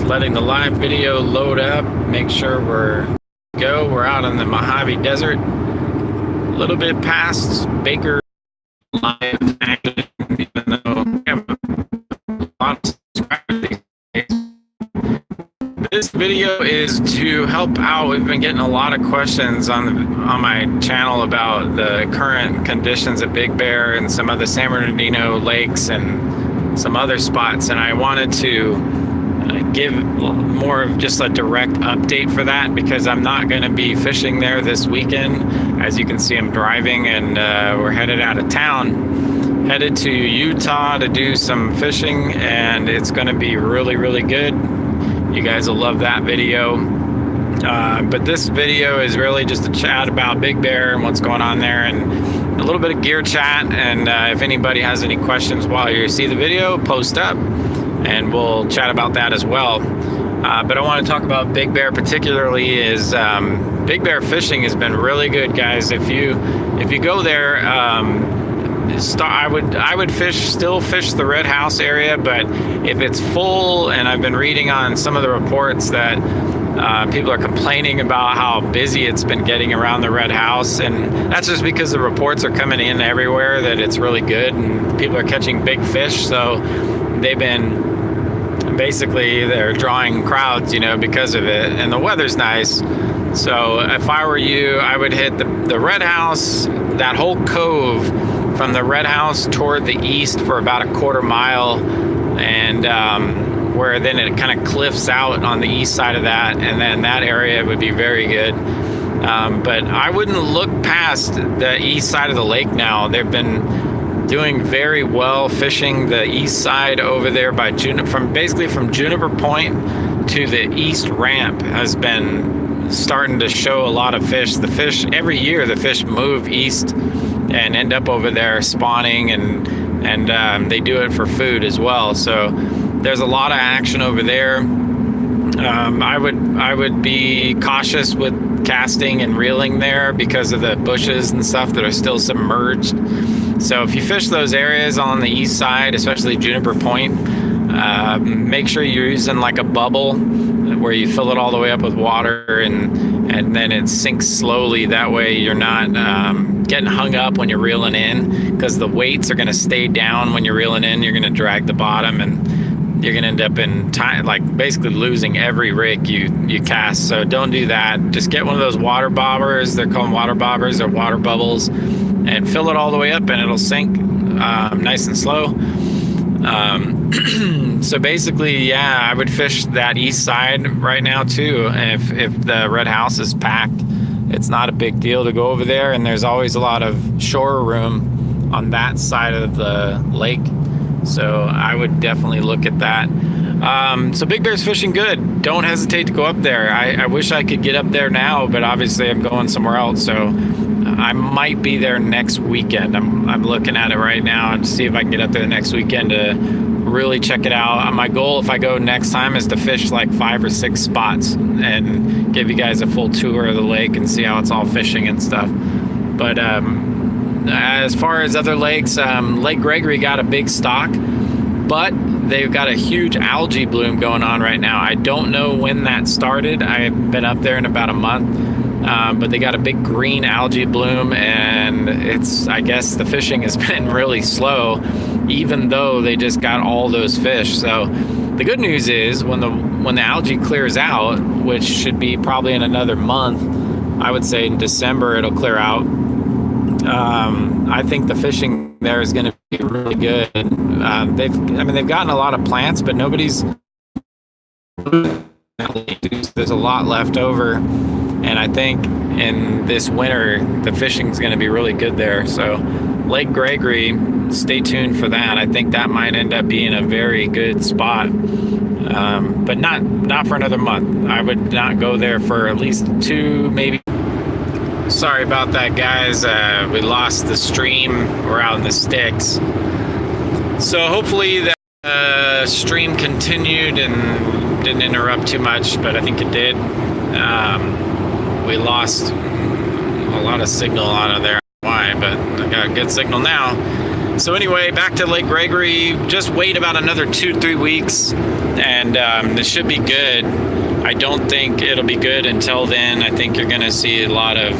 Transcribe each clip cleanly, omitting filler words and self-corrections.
Just letting the live video load up. Make sure we're out in the Mojave Desert. A little bit past Baker Live action, even though we have a lot of subscribers these days. This video is to help out. We've been getting a lot of questions on my channel about the current conditions at Big Bear and some other San Bernardino lakes and some other spots, and I wanted to give more of just a direct update for that, because I'm not going to be fishing there this weekend. As you can see, I'm driving and we're headed out of town, headed to Utah to do some fishing, and it's going to be really, really good. You guys will love that video. But this video is really just a chat about Big Bear and what's going on there, and a little bit of gear chat. And if anybody has any questions while you see the video, post up and we'll chat about that as well. But I want to talk about Big Bear particularly. Is Big Bear fishing has been really good, guys. If you go there, I would still fish the Red House area, but if it's full, and I've been reading on some of the reports that people are complaining about how busy it's been getting around the Red House, and that's just because the reports are coming in everywhere that it's really good and people are catching big fish. So they've been they're drawing crowds, because of it, and the weather's nice. So if I were you, I would hit the Red House, that whole cove from the Red House toward the east for about a quarter mile, and where then it kind of cliffs out on the east side of that, and then that area would be very good. But I wouldn't look past the east side of the lake now. They've been doing very well fishing the east side over there by from Juniper Point to the east ramp has been starting to show a lot of fish. The fish every year, the fish move east and end up over there spawning, and they do it for food as well. So there's a lot of action over there. I would be cautious with casting and reeling there because of the bushes and stuff that are still submerged. So if you fish those areas on the east side, especially Juniper Point, make sure you're using like a bubble where you fill it all the way up with water, and then it sinks slowly. That way you're not getting hung up when you're reeling in, because the weights are going to stay down when you're reeling in. You're going to drag the bottom, and you're going to end up in time, like basically losing every rig you cast. So don't do that. Just get one of those water bobbers. They're called water bobbers or water bubbles, and fill it all the way up, and it'll sink nice and slow. So basically, yeah, I would fish that east side right now too. If the Red House is packed, it's not a big deal to go over there, and there's always a lot of shore room on that side of the lake. So I would definitely look at that. So Big Bear's fishing good. Don't hesitate to go up there. I wish I could get up there now, but obviously I'm going somewhere else. So I might be there next weekend. I'm looking at it right now and see if I can get up there next weekend to really check it out. My goal, if I go next time, is to fish like 5 or 6 spots and give you guys a full tour of the lake and see how it's all fishing and stuff. But as far as other lakes, Lake Gregory got a big stock, but they've got a huge algae bloom going on right now. I don't know when that started. I've been up there in about a month, but they got a big green algae bloom, and I guess the fishing has been really slow, even though they just got all those fish. So the good news is when the algae clears out, which should be probably in another month, I would say in December it'll clear out. I think the fishing there is going to be really good. They've gotten a lot of plants, but nobody's. There's a lot left over, and I think in this winter the fishing is going to be really good there. So Lake Gregory, stay tuned for that. I think that might end up being a very good spot, but not for another month. I would not go there for at least 2, maybe. Sorry about that, guys. We lost the stream. We're out in the sticks. So hopefully the stream continued and didn't interrupt too much, but I think it did. We lost a lot of signal out of there. Why? But I got a good signal now. So anyway, back to Lake Gregory. Just wait about another 2-3 weeks, and this should be good. I don't think it'll be good until then. I think you're going to see a lot of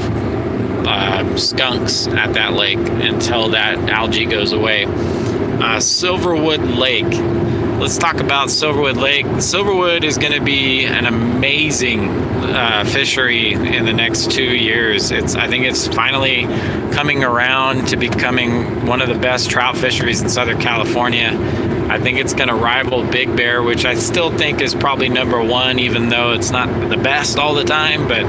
skunks at that lake until that algae goes away. Silverwood Lake. Let's talk about Silverwood Lake. Silverwood is going to be an amazing fishery in the next 2 years. I think it's finally coming around to becoming one of the best trout fisheries in Southern California. I think it's going to rival Big Bear, which I still think is probably number one, even though it's not the best all the time, but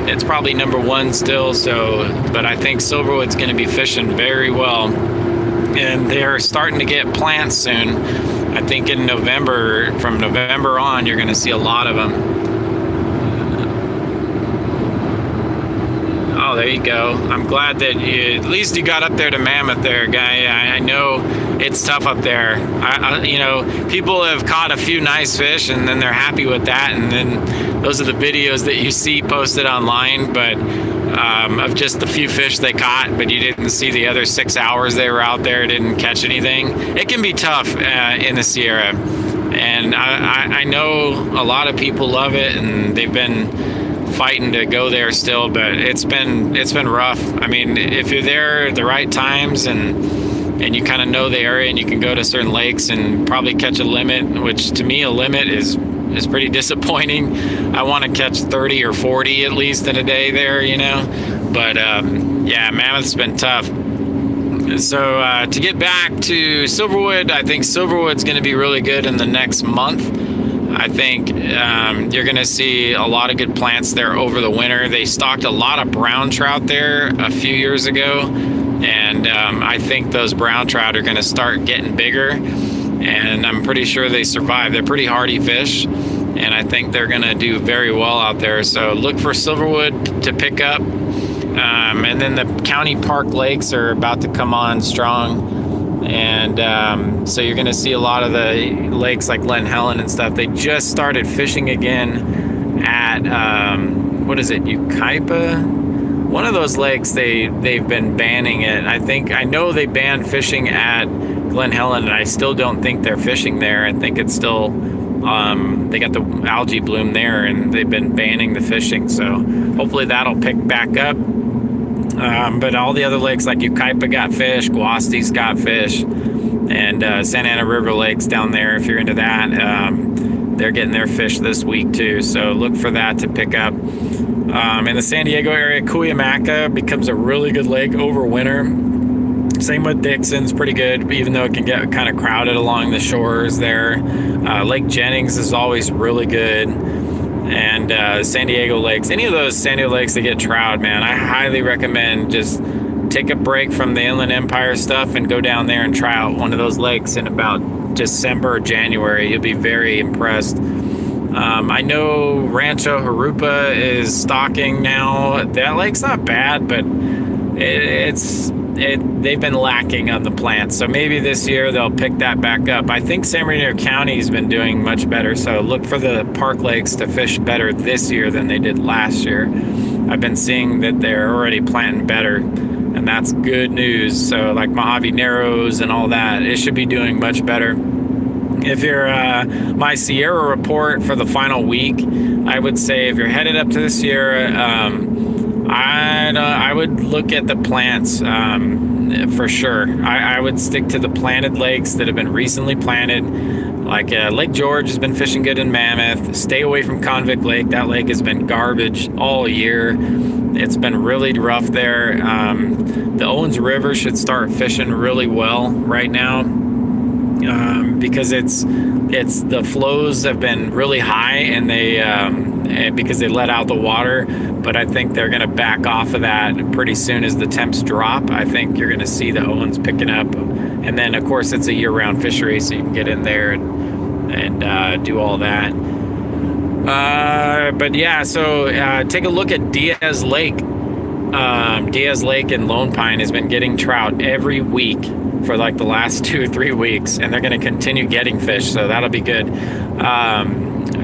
it's probably number one still. But I think Silverwood's going to be fishing very well, and they're starting to get plants soon. I think in November, from November on, you're going to see a lot of them. Oh, there you go. I'm glad that at least you got up there to Mammoth there, guy. I know it's tough up there. People have caught a few nice fish and then they're happy with that. And then those are the videos that you see posted online, but of just the few fish they caught, but you didn't see the other 6 hours they were out there, didn't catch anything. It can be tough in the Sierra. And I know a lot of people love it and they've been fighting to go there still, but it's been rough. I mean, if you're there at the right times and you kind of know the area and you can go to certain lakes and probably catch a limit, which to me a limit is pretty disappointing. I want to catch 30 or 40 at least in a day there, but yeah, Mammoth's been tough. So to get back to Silverwood, I think Silverwood's going to be really good in the next month. I think you're going to see a lot of good plants there over the winter. They stocked a lot of brown trout there a few years ago, and I think those brown trout are going to start getting bigger, and I'm pretty sure they survive. They're pretty hardy fish, and I think they're going to do very well out there. So look for Silverwood to pick up. And then the county park lakes are about to come on strong. And so you're going to see a lot of the lakes like Glen Helen and stuff. They just started fishing again at, Ukaipa? One of those lakes, they've been banning it. I know they banned fishing at Glen Helen, and I still don't think they're fishing there. I think it's still, they got the algae bloom there, and they've been banning the fishing. So hopefully that'll pick back up. But all the other lakes like Ukaipa got fish, Guasti's got fish, and Santa Ana River Lakes down there, if you're into that, they're getting their fish this week too. So look for that to pick up. In the San Diego area, Cuyamaca becomes a really good lake over winter. Same with Dixon's, pretty good, even though it can get kind of crowded along the shores there. Lake Jennings is always really good. And San Diego lakes, any of those San Diego lakes that get trout, man, I highly recommend just take a break from the Inland Empire stuff and go down there and try out one of those lakes in about December or January. You'll be very impressed. I know Rancho Jurupa is stocking now. That lake's not bad, but they've been lacking on the plants. So maybe this year they'll pick that back up. I think San Bernardino County has been doing much better. So look for the park lakes to fish better this year than they did last year. I've been seeing that they're already planting better, and that's good news. So like Mojave Narrows and all that, it should be doing much better. If you're my Sierra report for the final week, I would say if you're headed up to the Sierra, I would look at the plants for sure. I would stick to the planted lakes that have been recently planted. Like Lake George has been fishing good in Mammoth. Stay away from Convict Lake. That lake has been garbage all year. It's been really rough there. The Owens River should start fishing really well right now. Because it's the flows have been really high, and they because they let out the water, but I think they're going to back off of that pretty soon as the temps drop. I think you're going to see the Owens picking up, and then of course it's a year-round fishery, so you can get in there and do all that. But yeah, so take a look at Diaz Lake. Diaz Lake in Lone Pine has been getting trout every week for like the last 2 or 3 weeks, and they're going to continue getting fish, so that'll be good.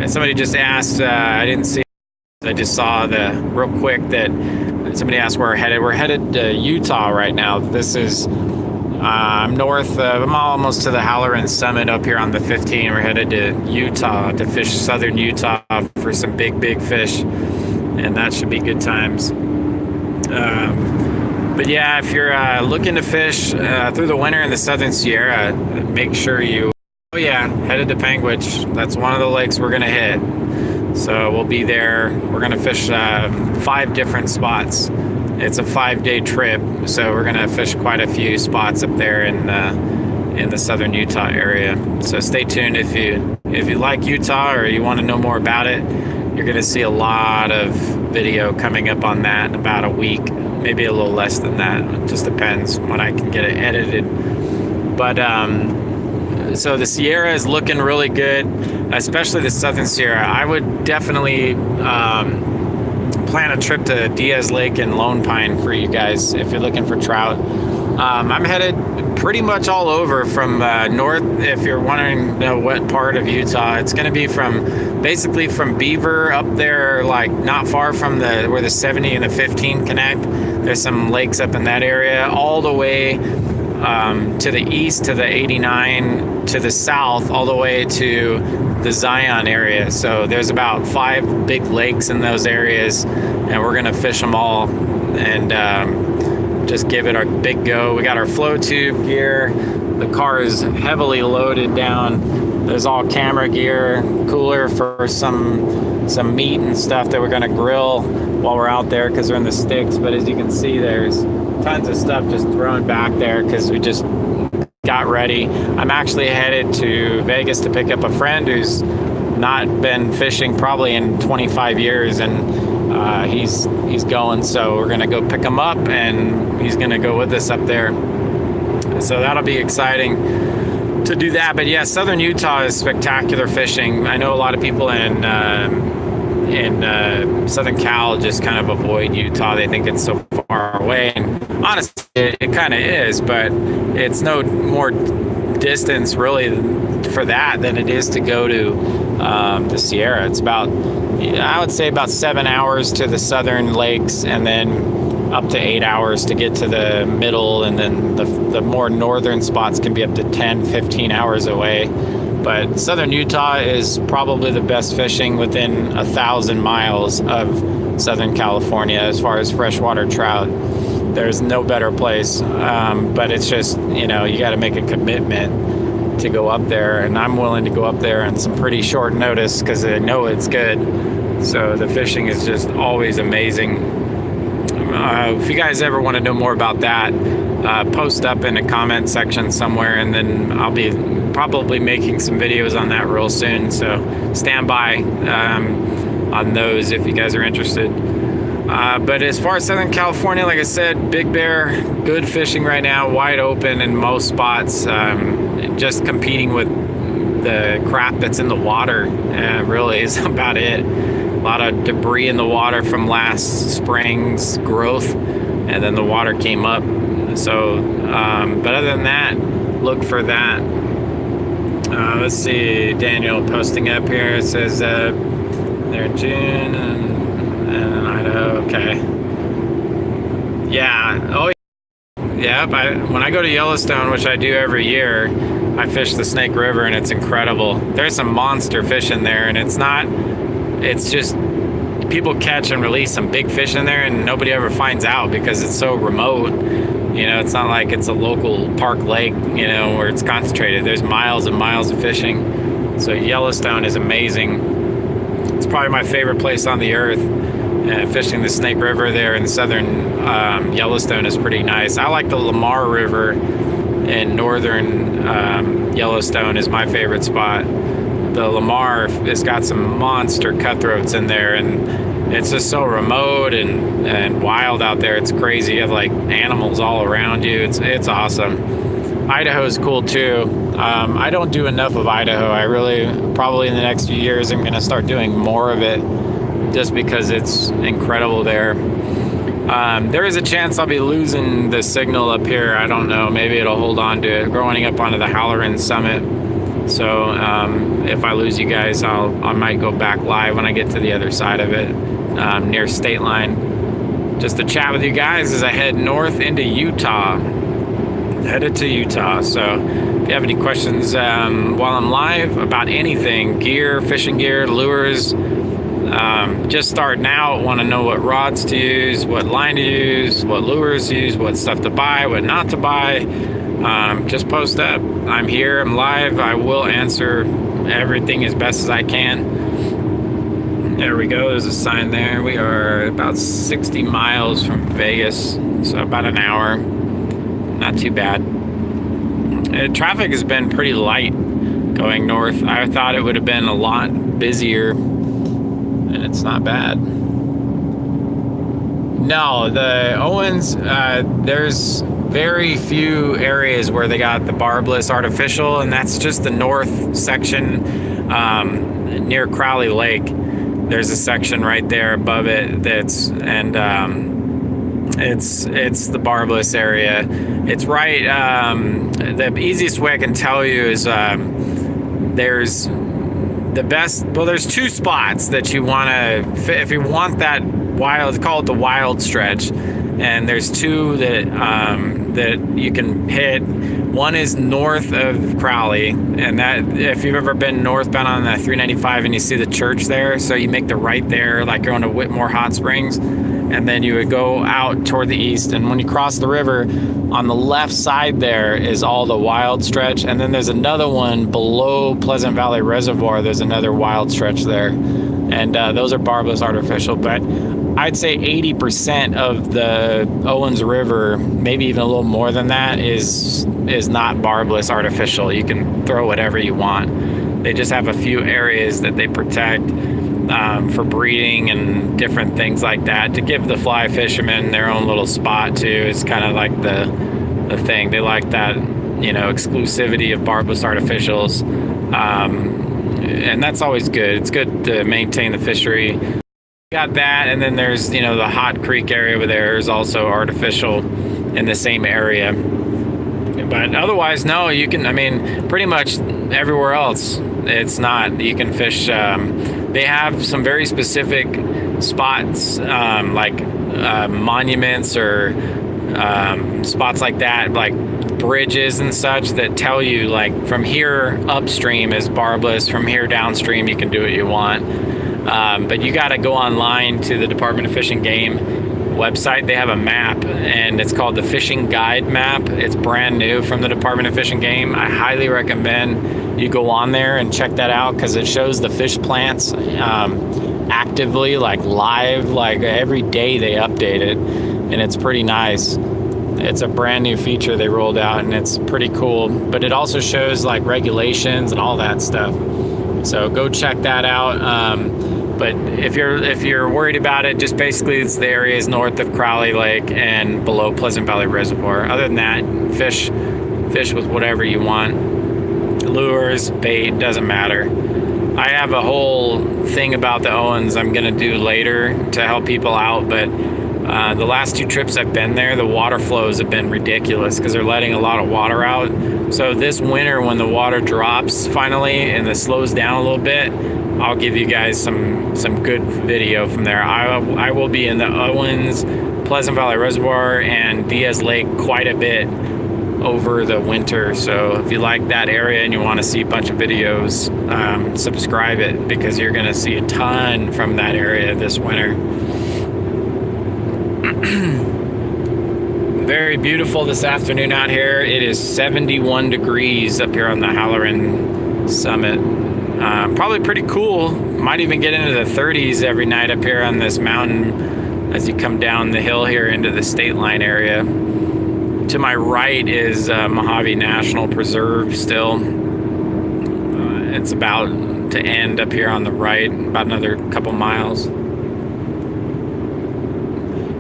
Somebody just asked, I didn't see, I just saw real quick that somebody asked where we're headed. We're headed to Utah right now. This is I'm north. I'm almost to the Halloran Summit up here on the 15. We're headed to Utah to fish southern Utah for some big fish, and that should be good times. But yeah, if you're looking to fish through the winter in the Southern Sierra, make sure you, headed to Panguitch. That's one of the lakes we're going to hit. So we'll be there. We're going to fish 5 different spots. It's a 5-day trip, so we're going to fish quite a few spots up there in the southern Utah area. So stay tuned if you like Utah or you want to know more about it. You're going to see a lot of video coming up on that in about a week, maybe a little less than that. It just depends when I can get it edited. But so the Sierra is looking really good, especially the Southern Sierra. I would definitely plan a trip to Diaz Lake and Lone Pine for you guys if you're looking for trout. I'm headed pretty much all over from north. If you're wondering what part of Utah, it's going to be basically from Beaver up there, like not far from where the 70 and the 15 connect. There's some lakes up in that area, all the way to the east to the 89, to the south, all the way to the Zion area. So there's about 5 big lakes in those areas, and we're going to fish them all and just give it our big go. We got our flow tube gear. The car is heavily loaded down. There's all camera gear, cooler for some meat and stuff that we're going to grill while we're out there because we're in the sticks. But as you can see, there's tons of stuff just thrown back there because we just got ready. I'm actually headed to Vegas to pick up a friend who's not been fishing probably in 25 years, and he's going, so we're gonna go pick him up and he's gonna go with us up there, so that'll be exciting to do that. But yeah, southern Utah is spectacular fishing. I know a lot of people in Southern Cal just kind of avoid Utah. They think it's so far away, and honestly it kind of is, but it's no more distance really for that than it is to go to the Sierra. It's about, I would say, about 7 hours to the southern lakes, and then up to 8 hours to get to the middle, and then the more northern spots can be up to 10-15 hours away. But southern Utah is probably the best fishing within 1,000 miles of Southern California as far as freshwater trout. There's no better place, but it's just, you got to make a commitment to go up there, and I'm willing to go up there on some pretty short notice because I know it's good. So the fishing is just always amazing. If you guys ever want to know more about that, post up in the comment section somewhere, and then I'll be probably making some videos on that real soon. So stand by on those if you guys are interested. But as far as Southern California, like I said, Big Bear, good fishing right now, wide open in most spots, just competing with the crap that's in the water really is about it. A lot of debris in the water from last spring's growth, and then the water came up. So, but other than that, look for that. Let's see, Daniel posting up here. It says they're in June and Idaho. Okay. Yeah. Oh, yeah. When I go to Yellowstone, which I do every year, I fish the Snake River, and it's incredible. There's some monster fish in there, and it's just people catch and release some big fish in there, and nobody ever finds out because it's so remote. It's not like it's a local park lake, where it's concentrated. There's miles and miles of fishing. So Yellowstone is amazing. It's probably my favorite place on the earth. Fishing the Snake River there in southern Yellowstone is pretty nice. I like the Lamar River in northern Yellowstone is my favorite spot. The Lamar has got some monster cutthroats in there, and it's just so remote and wild out there. It's crazy. You have like animals all around you. It's awesome. Idaho's cool too. I don't do enough of Idaho. I really, probably in the next few years, I'm going to start doing more of it just because it's incredible there. There is a chance I'll be losing the signal up here. I don't know. Maybe it'll hold on to it. Growing up onto the Halloran Summit. So if I lose you guys, I might go back live when I get to the other side of it, near state line, just to chat with you guys as I head north into Utah. headed to Utah. So if you have any questions while I'm live about anything, gear, fishing gear, lures, just starting out, want to know what rods to use, what line to use, what lures to use, what stuff to buy, what not to buy, just post up. I'm here, I'm live, I will answer everything as best as I can. There we go, there's a sign there. We are about 60 miles from Vegas, so about an hour. Not too bad. Traffic has been pretty light going north. I thought it would have been a lot busier, and it's not bad. No, the Owens, there's very few areas where they got the barbless artificial, and that's just the north section near Crowley Lake. There's a section right there above it that's, and it's the barbless area. It's right, the easiest way I can tell you is there's the best, well, there's two spots that you want to, if you want that wild, it's called the wild stretch, and there's two that that you can hit. One is north of Crowley, and that, if you've ever been northbound on the 395 and you see the church there, so you make the right there like you're on to Whitmore Hot Springs, and then you would go out toward the east, and when you cross the river, on the left side there is all the wild stretch, and then there's another one below Pleasant Valley Reservoir. There's another wild stretch there, and those are barbless artificial, but I'd say 80% of the Owens River, maybe even a little more than that, is not barbless artificial. You can throw whatever you want. They just have a few areas that they protect for breeding and different things like that, to give the fly fishermen their own little spot too. It's kind of like the thing. They like that, you know, exclusivity of barbless artificials, and that's always good. It's good to maintain the fishery. Got that, and then there's, you know, the Hot Creek area over there is also artificial in the same area. But otherwise, no, you can, I mean, pretty much everywhere else, it's not. You can fish, they have some very specific spots, like monuments or spots like that, like bridges and such, that tell you, like, from here upstream is barbless, from here downstream you can do what you want. But you got to go online to the Department of Fish and Game website. They have a map, and it's called the Fishing Guide Map. It's brand new from the Department of Fish and Game. I highly recommend you go on there and check that out, because it shows the fish plants actively, like live, like every day they update it, and it's pretty nice. It's a brand new feature they rolled out, and it's pretty cool. But it also shows like regulations and all that stuff. So go check that out. But if you're worried about it, just basically it's the areas north of Crowley Lake and below Pleasant Valley Reservoir. Other than that, fish with whatever you want. Lures, bait, doesn't matter. I have a whole thing about the Owens I'm gonna do later to help people out, but the last two trips I've been there, the water flows have been ridiculous because they're letting a lot of water out. So this winter, when the water drops finally and it slows down a little bit, I'll give you guys some good video from there. I will be in the Owens, Pleasant Valley Reservoir, and Diaz Lake quite a bit over the winter. So if you like that area and you want to see a bunch of videos, subscribe it, because you're going to see a ton from that area this winter. Very beautiful this afternoon out here. It is 71 degrees up here on the Halloran summit. Probably pretty cool. Might even get into the 30s every night up here on this mountain as you come down the hill here into the state line area. To my right is Mojave National Preserve still. It's about to end up here on the right, about another couple miles.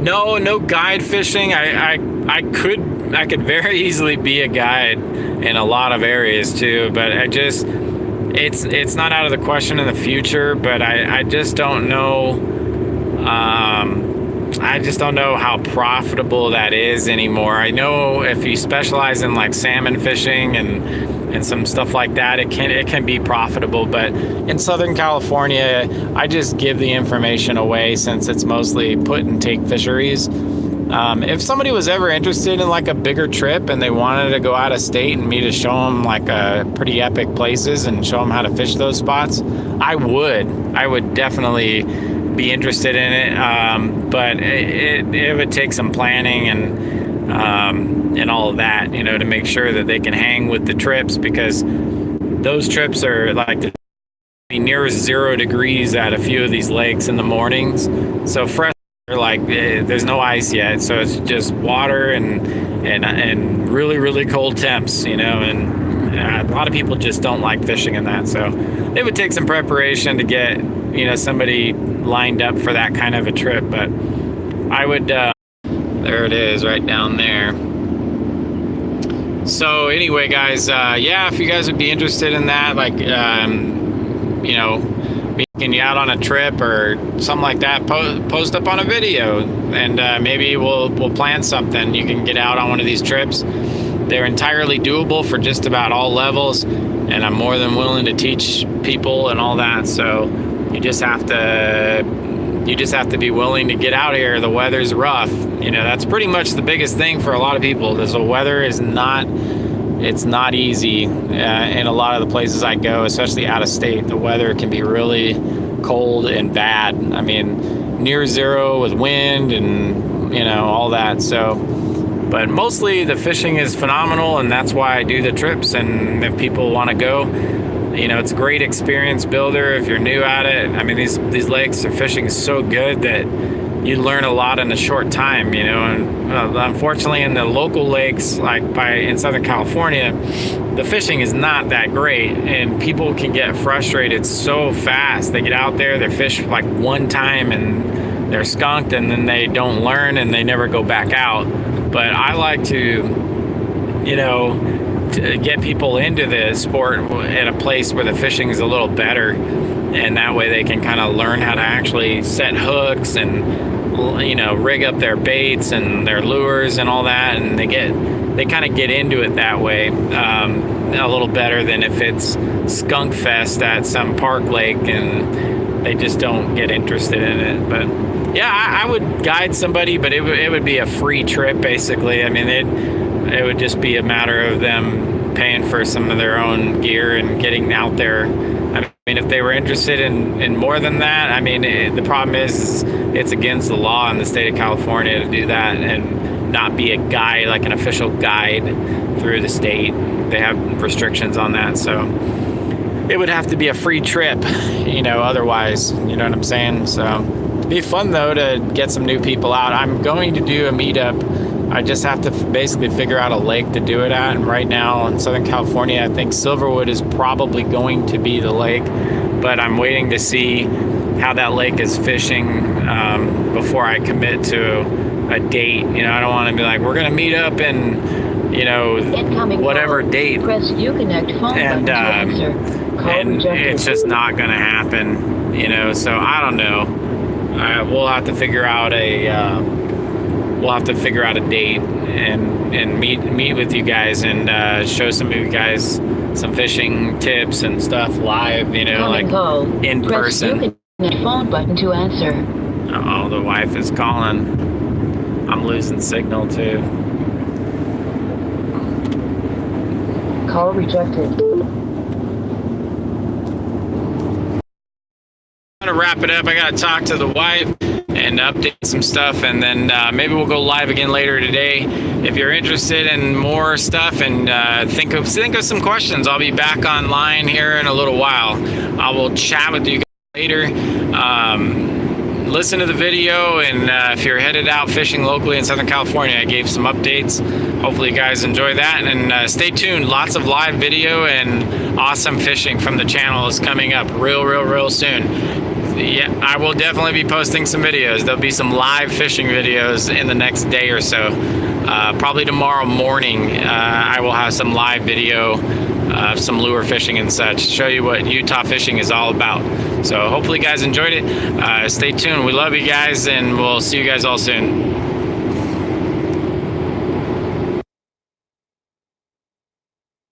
No guide fishing. I could very easily be a guide in a lot of areas too, but it's not out of the question in the future. But I just don't know. I just don't know how profitable that is anymore. I know if you specialize in like salmon fishing and some stuff like that, it can be profitable. But in Southern California, I just give the information away, since it's mostly put and take fisheries. If somebody was ever interested in like a bigger trip and they wanted to go out of state and me to show them like pretty epic places and show them how to fish those spots, I would definitely be interested in it. But it would take some planning and all of that, you know, to make sure that they can hang with the trips, because those trips are like near 0 degrees at a few of these lakes in the mornings. So fresh, like there's no ice yet, so it's just water and really, really cold temps, you know, and a lot of people just don't like fishing in that. So it would take some preparation to get, you know, somebody lined up for that kind of a trip. But I would, there it is right down there. So anyway, guys, yeah, if you guys would be interested in that, like, you know, taking you out on a trip or something like that, post up on a video, and maybe we'll plan something. You can get out on one of these trips. They're entirely doable for just about all levels, and I'm more than willing to teach people and all that. So you just have to be willing to get out here. The weather's rough. You know, that's pretty much the biggest thing for a lot of people. Is the weather is not, it's not easy in a lot of the places I go, especially out of state. The weather can be really cold and bad. I mean, near 0 with wind and, you know, all that. So, but mostly the fishing is phenomenal, and that's why I do the trips. And if people want to go, you know, it's a great experience builder if you're new at it. I mean, these lakes are fishing is so good that you learn a lot in a short time, you know. And unfortunately, in the local lakes, like in Southern California, the fishing is not that great, and people can get frustrated so fast. They get out there, they fish like one time, and they're skunked, and then they don't learn, and they never go back out. But I like to, you know, to get people into the sport at a place where the fishing is a little better, and that way they can kind of learn how to actually set hooks and, you know, rig up their baits and their lures and all that, and they kind of get into it that way a little better than if it's skunk fest at some park lake and they just don't get interested in it. But yeah, I would guide somebody, but it would be a free trip basically. I mean, it would just be a matter of them paying for some of their own gear and getting out there. I mean, if they were interested in more than that, I mean, the problem is it's against the law in the state of California to do that and not be a guide, like an official guide through the state. They have restrictions on that, so it would have to be a free trip, you know, otherwise, you know what I'm saying? So it'd be fun though to get some new people out. I'm going to do a meetup. I just have to basically figure out a lake to do it at, and right now in Southern California, I think Silverwood is probably going to be the lake, but I'm waiting to see how that lake is fishing before I commit to a date. You know, I don't want to be like, we're going to meet up in, you know, whatever date, press Uconnect phone and it's just not going to happen, you know. So I don't know. We'll have to figure out a date and meet with you guys and show some of you guys some fishing tips and stuff live, you know, like in person. Press phone button to answer. Uh-oh, the wife is calling. I'm losing signal too. Call rejected. To wrap it up, I gotta talk to the wife and update some stuff, and then maybe we'll go live again later today. If you're interested in more stuff and think of some questions, I'll be back online here in a little while. I will chat with you guys later. Listen to the video, and if you're headed out fishing locally in Southern California, I gave some updates. Hopefully you guys enjoy that, and stay tuned. Lots of live video and awesome fishing from the channel is coming up real soon. Yeah, I will definitely be posting some videos. There'll be some live fishing videos in the next day or so. Probably tomorrow morning, I will have some live video of some lure fishing and such. Show you what Utah fishing is all about. So hopefully you guys enjoyed it. Stay tuned. We love you guys, and we'll see you guys all soon.